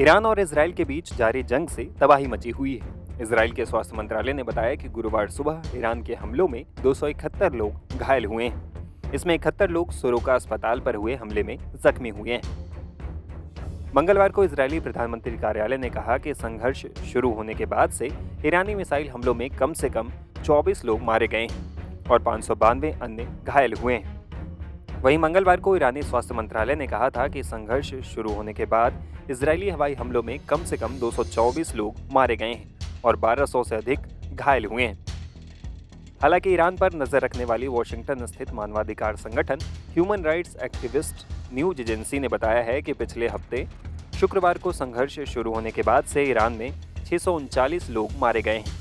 Iran और Israel के बीच जारी जंग से तबाही मची हुई है। इजराइल के स्वास्थ्य मंत्रालय ने बताया कि गुरुवार सुबह ईरान के हमलों में 271 लोग घायल हुए हैं। इसमें 71 लोग सोरोका अस्पताल पर हुए हमले में जख्मी हुए हैं। मंगलवार को इजरायली प्रधानमंत्री कार्यालय ने कहा कि संघर्ष शुरू होने के बाद से ईरानी मिसाइल हमलों में कम से कम 24 लोग मारे गए हैं और 592 अन्य घायल हुए हैं। वहीं मंगलवार को ईरानी स्वास्थ्य मंत्रालय ने कहा था कि संघर्ष शुरू होने के बाद इजरायली हवाई हमलों में कम से कम 224 लोग मारे गए हैं और 1200 से अधिक घायल हुए हैं। हालांकि ईरान पर नजर रखने वाली वॉशिंगटन स्थित मानवाधिकार संगठन human rights activist news agency ने बताया है कि पिछले हफ्ते शुक्रवार को संघर्ष शुरू होने के बाद से ईरान में 639 लोग मारे गए हैं।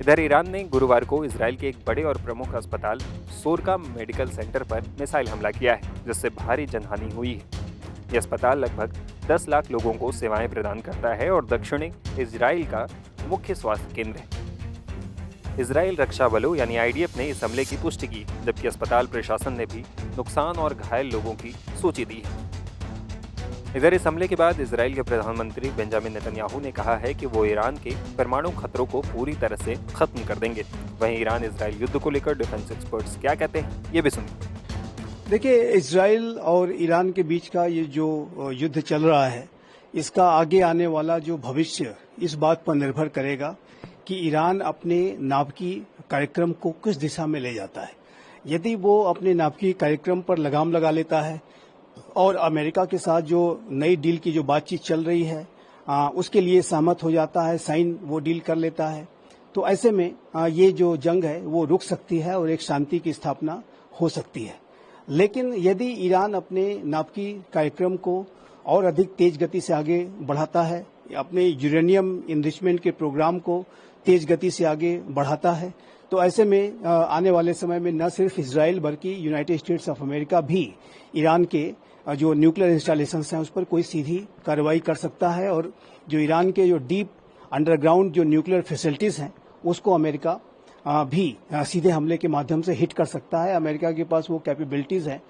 इधर ईरान ने गुरुवार को इजराइल के एक बड़े और प्रमुख अस्पताल सोरका मेडिकल सेंटर पर मिसाइल हमला किया है, जिससे भारी जनहानि हुई है। यह अस्पताल लगभग 10 लाख लोगों को सेवाएं प्रदान करता है और दक्षिणी इजराइल का मुख्य स्वास्थ्य केंद्र है। इजराइल रक्षा बलों यानी IDF ने इस हमले की पुष्टि की, जबकि अस्पताल प्रशासन ने भी नुकसान और घायल लोगों की सूची दी है। इधर इस हमले के बाद इजराइल के प्रधानमंत्री बेंजामिन नेतन्याहू ने कहा है कि वो ईरान के परमाणु खतरों को पूरी तरह से खत्म कर देंगे। वहीं ईरान इजराइल युद्ध को लेकर डिफेंस एक्सपर्ट्स क्या कहते हैं, ये भी सुनिए। देखिए, इजराइल और ईरान के बीच का ये जो युद्ध चल रहा है, इसका आगे आने वाला जो भविष्य इस बात पर निर्भर करेगा कि ईरान अपने नाभिकीय कार्यक्रम को किस दिशा में ले जाता है। यदि वो अपने नाभिकीय कार्यक्रम पर लगाम लगा लेता है और अमेरिका के साथ जो नई डील की जो बातचीत चल रही है उसके लिए सहमत हो जाता है, साइन वो डील कर लेता है, तो ऐसे में ये जो जंग है वो रुक सकती है और एक शांति की स्थापना हो सकती है। लेकिन यदि ईरान अपने नाभिकीय कार्यक्रम को और अधिक तेज गति से आगे बढ़ाता है, अपने यूरेनियम इनरिचमेंट के प्रोग्राम को तेज गति से आगे बढ़ाता है, तो ऐसे में आने वाले समय में न सिर्फ इजराइल बल्कि यूनाइटेड स्टेट्स ऑफ अमेरिका भी ईरान के जो न्यूक्लियर इंस्टॉलेशंस हैं उस पर कोई सीधी कार्रवाई कर सकता है और जो ईरान के जो डीप अंडरग्राउंड जो न्यूक्लियर फैसिलिटीज हैं उसको अमेरिका भी सीधे हमले के माध्यम से हिट कर सकता है। अमेरिका के पास वो कैपेबिलिटीज हैं,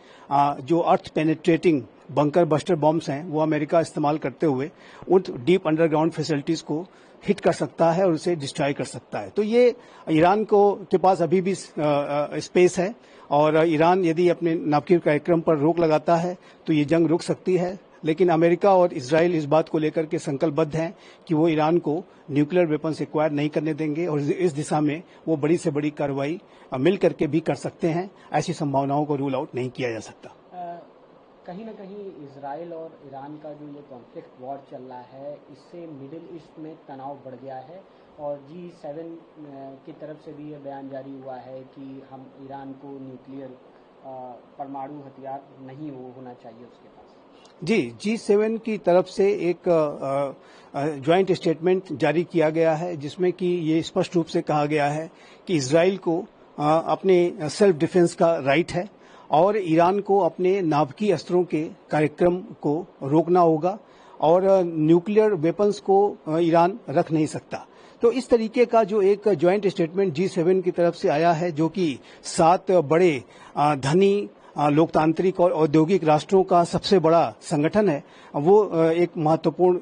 जो अर्थ पेनिट्रेटिंग बंकर बस्टर बॉम्ब्स हैं वो अमेरिका इस्तेमाल करते हुए उन डीप अंडरग्राउंड फैसिलिटीज को हिट कर सकता है और उसे डिस्ट्रॉय कर सकता है। तो ये ईरान के पास अभी भी स्पेस है और ईरान यदि अपने नाभिकीय कार्यक्रम पर रोक लगाता है तो ये जंग रुक सकती है। लेकिन अमेरिका और इजराइल इस बात को लेकर के संकल्पबद्ध हैं कि वो ईरान को न्यूक्लियर वेपन्स एक्वायर नहीं करने देंगे और इस दिशा में वो बड़ी से बड़ी कार्रवाई मिल करके भी कर सकते हैं। ऐसी संभावनाओं को रूल आउट नहीं किया जा सकता। कहीं ना कहीं इजराइल और ईरान का जो ये कॉन्फ्लिक्ट वॉर चल रहा है, इससे मिडिल ईस्ट में तनाव बढ़ गया है और G7 की तरफ से भी ये बयान जारी हुआ है कि हम ईरान को न्यूक्लियर परमाणु हथियार नहीं होना चाहिए उसके पास। जी, G7 की तरफ से एक ज्वाइंट स्टेटमेंट जारी किया गया है जिसमें कि ये स्पष्ट रूप से कहा गया है कि इजराइल को अपने सेल्फ डिफेंस का राइट है और ईरान को अपने नाभिकीय अस्त्रों के कार्यक्रम को रोकना होगा और न्यूक्लियर वेपन्स को ईरान रख नहीं सकता। तो इस तरीके का जो एक ज्वाइंट स्टेटमेंट G7 की तरफ से आया है, जो कि 7 बड़े धनी लोकतांत्रिक और औद्योगिक राष्ट्रों का सबसे बड़ा संगठन है, वो एक महत्वपूर्ण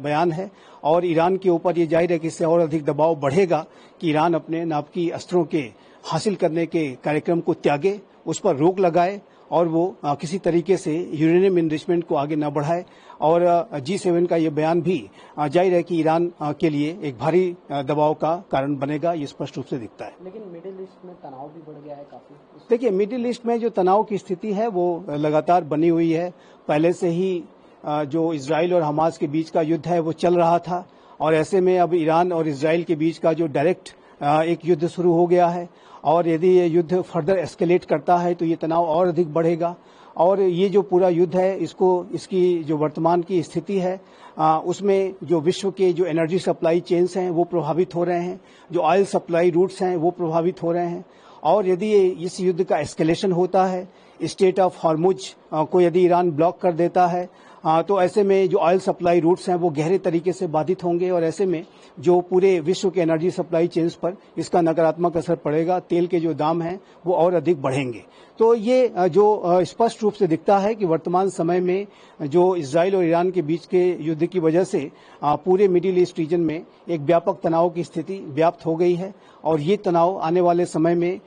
बयान है और ईरान के ऊपर ये जाहिर है कि इससे और अधिक दबाव बढ़ेगा कि ईरान अपने नाभिकीय अस्त्रों के हासिल करने के कार्यक्रम को त्यागे, उस पर रोक लगाए और वो किसी तरीके से यूरेनियम इनरिचमेंट को आगे न बढ़ाए। और G7 का ये बयान भी जाहिर है कि ईरान के लिए एक भारी दबाव का कारण बनेगा, ये स्पष्ट रूप से दिखता है। लेकिन मिडिल ईस्ट में तनाव भी बढ़ गया है काफी। देखिए, मिडिल ईस्ट में जो तनाव की स्थिति है वो लगातार बनी हुई है। पहले से ही जो इजराइल और हमास के बीच का युद्ध है वो चल रहा था और ऐसे में अब ईरान और इजराइल के बीच का जो डायरेक्ट एक युद्ध शुरू हो गया है और यदि ये युद्ध फर्दर एस्केलेट करता है तो ये तनाव और अधिक बढ़ेगा और ये जो पूरा युद्ध है इसकी जो वर्तमान की स्थिति है उसमें जो विश्व के जो एनर्जी सप्लाई चेन्स हैं वो प्रभावित हो रहे हैं, जो ऑयल सप्लाई रूट्स हैं वो प्रभावित हो रहे हैं और यदि इस युद्ध का एस्केलेशन होता है, स्टेट ऑफ हॉर्मुज को यदि ईरान ब्लॉक कर देता है तो ऐसे में जो ऑयल सप्लाई रूट्स हैं वो गहरे तरीके से बाधित होंगे और ऐसे में जो पूरे विश्व के एनर्जी सप्लाई चेन्स पर इसका नकारात्मक असर पड़ेगा। तेल के जो दाम हैं वो और अधिक बढ़ेंगे। तो ये जो स्पष्ट रूप से दिखता है कि वर्तमान समय में जो इजराइल और ईरान के बीच के युद्ध की वजह से पूरे मिडिल ईस्ट रीजन में एक व्यापक तनाव की स्थिति व्याप्त हो गई है और ये तनाव आने वाले समय में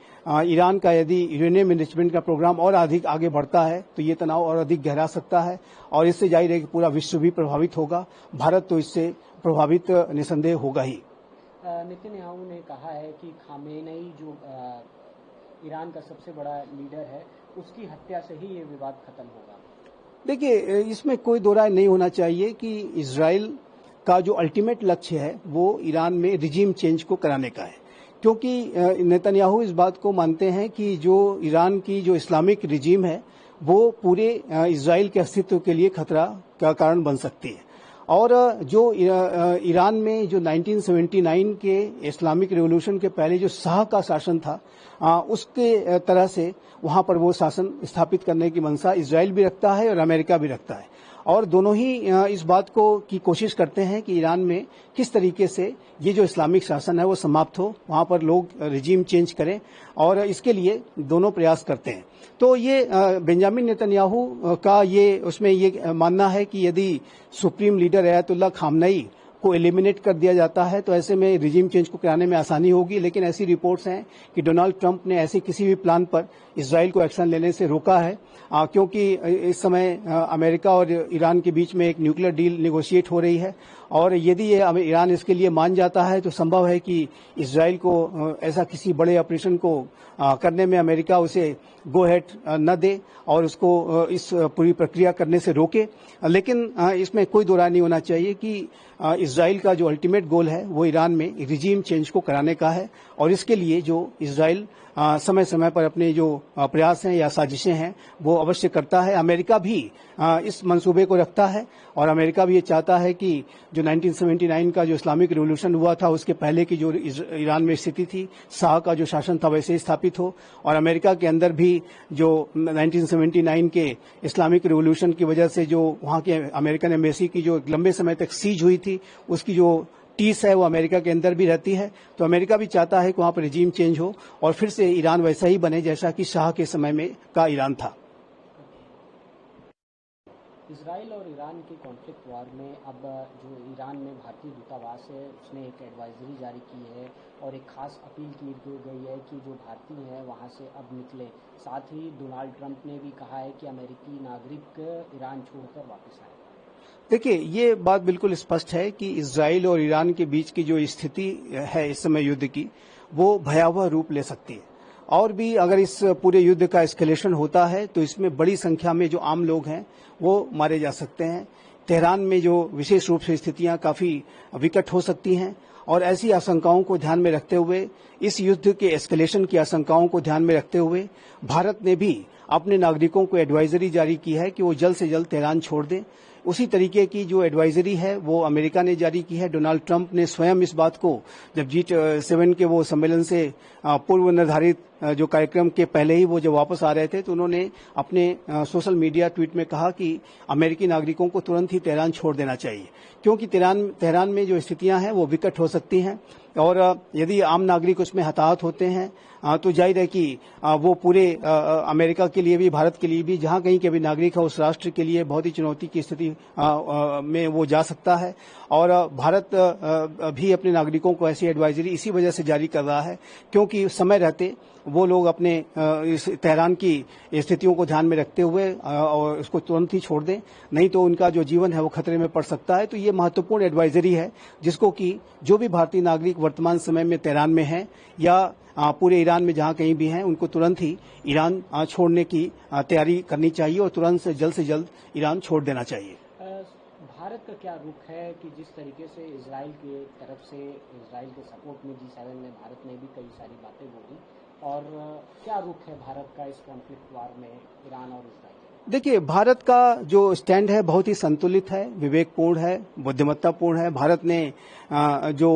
ईरान का यदि यूरेनियम एनरिचमेंट का प्रोग्राम और अधिक आगे बढ़ता है तो ये तनाव और अधिक गहरा सकता है और इससे जाहिर है कि पूरा विश्व भी प्रभावित होगा। भारत तो इससे प्रभावित निसंदेह होगा ही। नेतन्याहू ने कहा है कि खामेनेई जो ईरान का सबसे बड़ा लीडर है उसकी हत्या से ही ये विवाद खत्म होगा। देखिए, इसमें कोई दो राय नहीं होना चाहिए कि इजराइल का जो अल्टीमेट लक्ष्य है वो ईरान में रिजीम चेंज को कराने का है, क्योंकि नेतन्याहू इस बात को मानते हैं कि जो ईरान की जो इस्लामिक रिजीम है वो पूरे इजराइल के अस्तित्व के लिए खतरा का कारण बन सकती है। और जो ईरान में जो 1979 के इस्लामिक रिवॉल्यूशन के पहले जो शाह का शासन था उसके तरह से वहां पर वो शासन स्थापित करने की मंशा इजराइल भी रखता है और अमेरिका भी रखता है और दोनों ही इस बात को की कोशिश करते हैं कि ईरान में किस तरीके से ये जो इस्लामिक शासन है वो समाप्त हो, वहां पर लोग रिजीम चेंज करें और इसके लिए दोनों प्रयास करते हैं। तो ये बेंजामिन नेतन्याहू का ये उसमें ये मानना है कि यदि सुप्रीम लीडर अयतुल्लाह खामनेई को एलिमिनेट कर दिया जाता है तो ऐसे में रिजीम चेंज को कराने में आसानी होगी। लेकिन ऐसी रिपोर्ट्स हैं कि डोनाल्ड ट्रंप ने ऐसे किसी भी प्लान पर इजराइल को एक्शन लेने से रोका है, क्योंकि इस समय अमेरिका और ईरान के बीच में एक न्यूक्लियर डील नेगोशिएट हो रही है और यदि ये ईरान इसके लिए मान जाता है तो संभव है कि इजराइल को ऐसा किसी बड़े ऑपरेशन को करने में अमेरिका उसे गो हेड न दे और उसको इस पूरी प्रक्रिया करने से रोके। लेकिन इसमें कोई दो राय नहीं होना चाहिए कि इजराइल का जो अल्टीमेट गोल है वो ईरान में रिजीम चेंज को कराने का है और इसके लिए जो इजराइल समय समय पर अपने जो प्रयास हैं या साजिशें हैं वो अवश्य करता है। अमेरिका भी इस मंसूबे को रखता है और अमेरिका भी ये चाहता है कि जो 1979 का जो इस्लामिक रिवॉल्यूशन हुआ था उसके पहले की जो ईरान में स्थिति थी, शाह का जो शासन था वैसे ही स्थापित हो और अमेरिका के अंदर भी जो 1979 के इस्लामिक रिवॉल्यूशन की वजह से जो वहां के अमेरिकन एम्बेसी की जो लंबे समय तक सीज हुई थी उसकी जो टीस है वो अमेरिका के अंदर भी रहती है। तो अमेरिका भी चाहता है कि वहां पर रिजीम चेंज हो और फिर से ईरान वैसा ही बने जैसा कि शाह के समय में का ईरान था। इजराइल और ईरान के कॉन्फ्लिक्ट वॉर में अब जो ईरान में भारतीय दूतावास है उसने एक एडवाइजरी जारी की है और एक खास अपील की गई है कि जो भारतीय हैं वहां से अब निकले। साथ ही डोनाल्ड ट्रंप ने भी कहा है कि अमेरिकी नागरिक ईरान छोड़कर वापस आए। देखिए, ये बात बिल्कुल स्पष्ट है कि इजराइल और ईरान के बीच की जो स्थिति है इस समय युद्ध की वो भयावह रूप ले सकती है और भी अगर इस पूरे युद्ध का एस्केलेशन होता है तो इसमें बड़ी संख्या में जो आम लोग हैं वो मारे जा सकते हैं। तेहरान में जो विशेष रूप से स्थितियां काफी विकट हो सकती हैं और ऐसी आशंकाओं को ध्यान में रखते हुए, इस युद्ध के एस्केलेशन की आशंकाओं को ध्यान में रखते हुए भारत ने भी अपने नागरिकों को एडवाइजरी जारी की है कि वो जल्द से जल्द तेहरान छोड़ दें। उसी तरीके की जो एडवाइजरी है वो अमेरिका ने जारी की है। डोनाल्ड ट्रंप ने स्वयं इस बात को जब G7 के वो सम्मेलन से पूर्व निर्धारित जो कार्यक्रम के पहले ही वो जब वापस आ रहे थे तो उन्होंने अपने सोशल मीडिया ट्वीट में कहा कि अमेरिकी नागरिकों को तुरंत ही तेहरान छोड़ देना चाहिए, क्योंकि तेहरान में जो स्थितियां हैं वो विकट हो सकती हैं और यदि आम नागरिक उसमें हताहत होते हैं तो जाहिर है कि वो पूरे अमेरिका के लिए भी, भारत के लिए भी, जहां कहीं के भी नागरिक है उस राष्ट्र के लिए बहुत ही चुनौती की स्थिति में वो जा सकता है। और भारत भी अपने नागरिकों को ऐसी एडवाइजरी इसी वजह से जारी कर रहा है क्योंकि समय रहते वो लोग अपने इस तेहरान की स्थितियों को ध्यान में रखते हुए और उसको तुरंत ही छोड़ दें, नहीं तो उनका जो जीवन है वो खतरे में पड़ सकता है। तो ये महत्वपूर्ण एडवाइजरी है जिसको कि जो भी भारतीय नागरिक वर्तमान समय में तेहरान में हैं या पूरे ईरान में जहां कहीं भी हैं उनको तुरंत ही ईरान छोड़ने की तैयारी करनी चाहिए और तुरंत से जल्द ईरान छोड़ देना चाहिए। भारत का क्या रुख है कि जिस तरीके से इजराइल की तरफ से, इजराइल के सपोर्ट में G7 में भारत ने भी कई सारी बातें बोली और क्या रुख है भारत का इस कॉन्फ्लिक्ट वार में ईरान और इजराइल? देखिए, भारत का जो स्टैंड है बहुत ही संतुलित है, विवेकपूर्ण है, बुद्धिमत्तापूर्ण है। भारत ने जो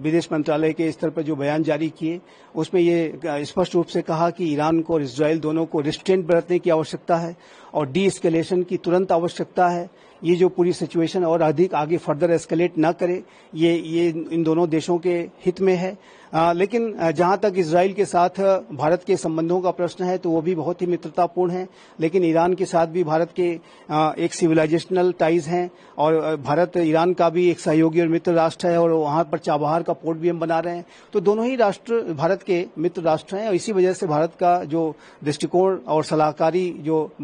विदेश मंत्रालय के स्तर पर जो बयान जारी किए उसमें ये स्पष्ट रूप से कहा कि ईरान को और इजराइल दोनों को रिस्ट्रेंट बरतने की आवश्यकता है और डी एस्केलेशन की तुरंत आवश्यकता है। ये जो पूरी सिचुएशन और अधिक आगे फर्दर एस्केलेट न करे, ये इन दोनों देशों के हित में है। लेकिन जहां तक इजराइल के साथ भारत के संबंधों का प्रश्न है तो वो भी बहुत ही मित्रतापूर्ण है, लेकिन ईरान के साथ भी भारत के एक सिविलाइजेशनल टाइज हैं और भारत ईरान का भी एक सहयोगी और मित्र राष्ट्र है और वहां पर चाबहार का पोर्ट भी हम बना रहे हैं। तो दोनों ही राष्ट्र भारत के मित्र राष्ट्र हैं और इसी वजह से भारत का जो दृष्टिकोण और सलाहकारी जो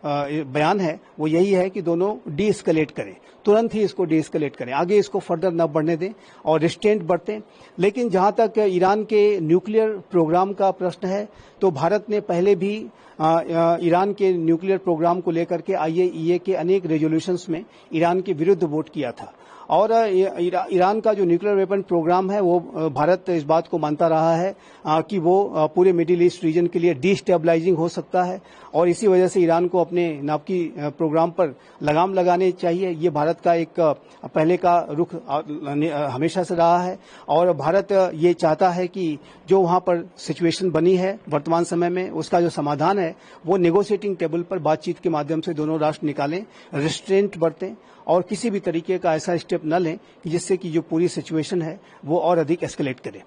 बयान है वो यही है कि दोनों डी एस्केलेट करें, तुरंत ही इसको डी एस्केलेट करें, आगे इसको फर्दर न बढ़ने दें और रिस्ट्रेंट बरतें। लेकिन जहां तक ईरान के न्यूक्लियर प्रोग्राम का प्रश्न है तो भारत ने पहले भी ईरान के न्यूक्लियर प्रोग्राम को लेकर के IAEA के अनेक रेजोल्यूशंस में ईरान के विरुद्ध वोट किया था और ईरान का जो न्यूक्लियर वेपन प्रोग्राम है वो भारत इस बात को मानता रहा है कि वो पूरे मिडिल ईस्ट रीजन के लिए डिस्टेबलाइजिंग हो सकता है और इसी वजह से ईरान को अपने नाभिकी प्रोग्राम पर लगाम लगाने चाहिए। ये भारत का एक पहले का रुख हमेशा से रहा है और भारत ये चाहता है कि जो वहां पर सिचुएशन बनी है वर्तमान समय में उसका जो समाधान है वो नेगोशिएटिंग टेबल पर बातचीत के माध्यम से दोनों राष्ट्र निकालें, रिस्ट्रेंट बरतें और किसी भी तरीके का ऐसा स्टेप न लें कि जिससे कि जो पूरी सिचुएशन है वो और अधिक एस्केलेट करे।